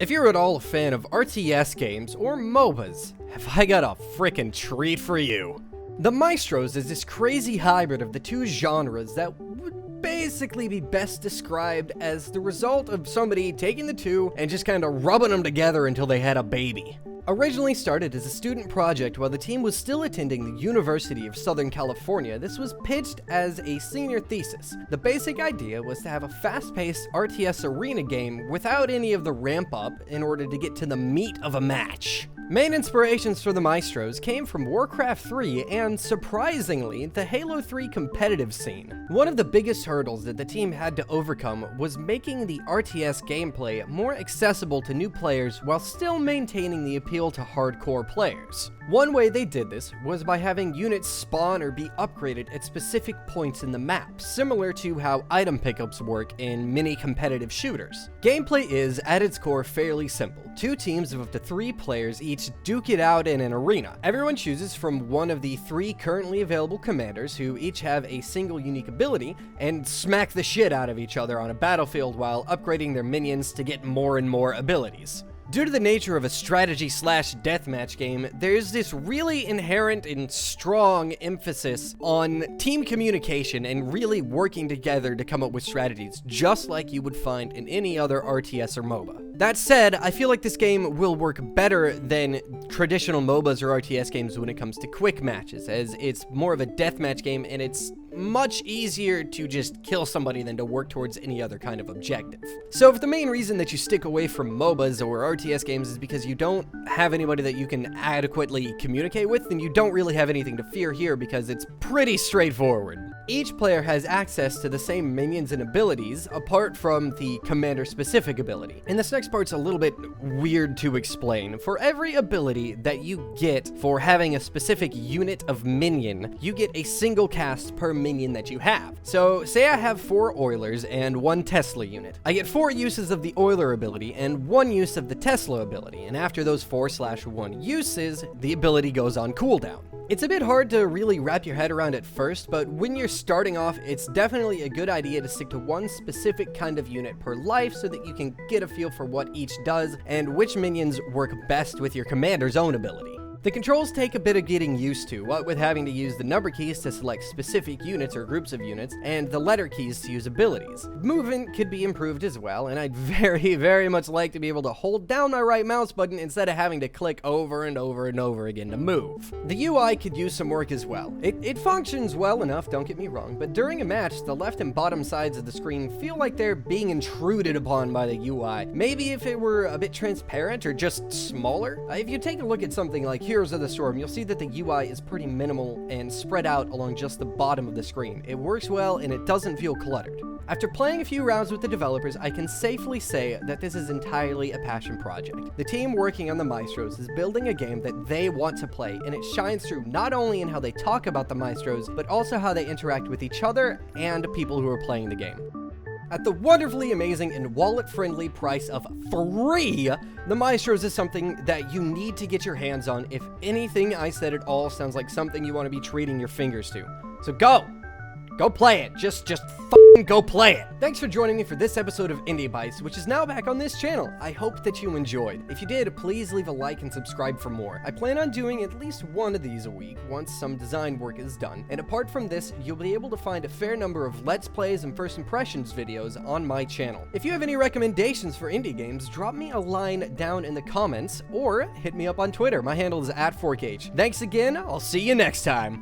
If you're at all a fan of RTS games or MOBAs, have I got a frickin' treat for you. The Maestros is this crazy hybrid of the two genres that would basically be best described as the result of somebody taking the two and just kinda rubbing them together until they had a baby. Originally started as a student project while the team was still attending the University of Southern California, this was pitched as a senior thesis. The basic idea was to have a fast-paced RTS arena game without any of the ramp-up in order to get to the meat of a match. Main inspirations for the Maestros came from Warcraft 3 and, surprisingly, the Halo 3 competitive scene. One of the biggest hurdles that the team had to overcome was making the RTS gameplay more accessible to new players while still maintaining the appeal to hardcore players. One way they did this was by having units spawn or be upgraded at specific points in the map, similar to how item pickups work in many competitive shooters. Gameplay is, at its core, fairly simple. Two teams of up to 3 players each duke it out in an arena. Everyone chooses from one of the 3 currently available commanders who each have a single unique ability and smack the shit out of each other on a battlefield while upgrading their minions to get more and more abilities. Due to the nature of a strategy/deathmatch game, there's this really inherent and strong emphasis on team communication and really working together to come up with strategies, just like you would find in any other RTS or MOBA. That said, I feel like this game will work better than traditional MOBAs or RTS games when it comes to quick matches, as it's more of a deathmatch game and it's much easier to just kill somebody than to work towards any other kind of objective. So if the main reason that you stick away from MOBAs or RTS games is because you don't have anybody that you can adequately communicate with, then you don't really have anything to fear here because it's pretty straightforward. Each player has access to the same minions and abilities, apart from the commander-specific ability. And this next part's a little bit weird to explain. For every ability that you get for having a specific unit of minion, you get a single cast per minion that you have. So, say I have 4 Oilers and 1 Tesla unit. I get 4 uses of the Oiler ability and 1 use of the Tesla ability, and after those 4/1 uses, the ability goes on cooldown. It's a bit hard to really wrap your head around at first, but when you're starting off, it's definitely a good idea to stick to one specific kind of unit per life so that you can get a feel for what each does and which minions work best with your commander's own ability. The controls take a bit of getting used to, what with having to use the number keys to select specific units or groups of units, and the letter keys to use abilities. Movement could be improved as well, and I'd very much like to be able to hold down my right mouse button instead of having to click over and over and over again to move. The UI could use some work as well. It functions well enough, don't get me wrong, but during a match, the left and bottom sides of the screen feel like they're being intruded upon by the UI. Maybe if it were a bit transparent or just smaller? If you take a look at something like Heroes of the Storm, you'll see that the UI is pretty minimal and spread out along just the bottom of the screen. It works well and it doesn't feel cluttered. After playing a few rounds with the developers, I can safely say that this is entirely a passion project. The team working on the Maestros is building a game that they want to play, and it shines through not only in how they talk about the Maestros, but also how they interact with each other and people who are playing the game. At the wonderfully amazing and wallet-friendly price of free, the Maestros is something that you need to get your hands on if anything I said at all sounds like something you want to be treating your fingers to. So go play it. Just fucking go play it. Thanks for joining me for this episode of Indie Bytes, which is now back on this channel. I hope that you enjoyed. If you did, please leave a like and subscribe for more. I plan on doing at least one of these a week once some design work is done. And apart from this, you'll be able to find a fair number of Let's Plays and First Impressions videos on my channel. If you have any recommendations for indie games, drop me a line down in the comments or hit me up on Twitter. My handle is @4kh. Thanks again. I'll see you next time.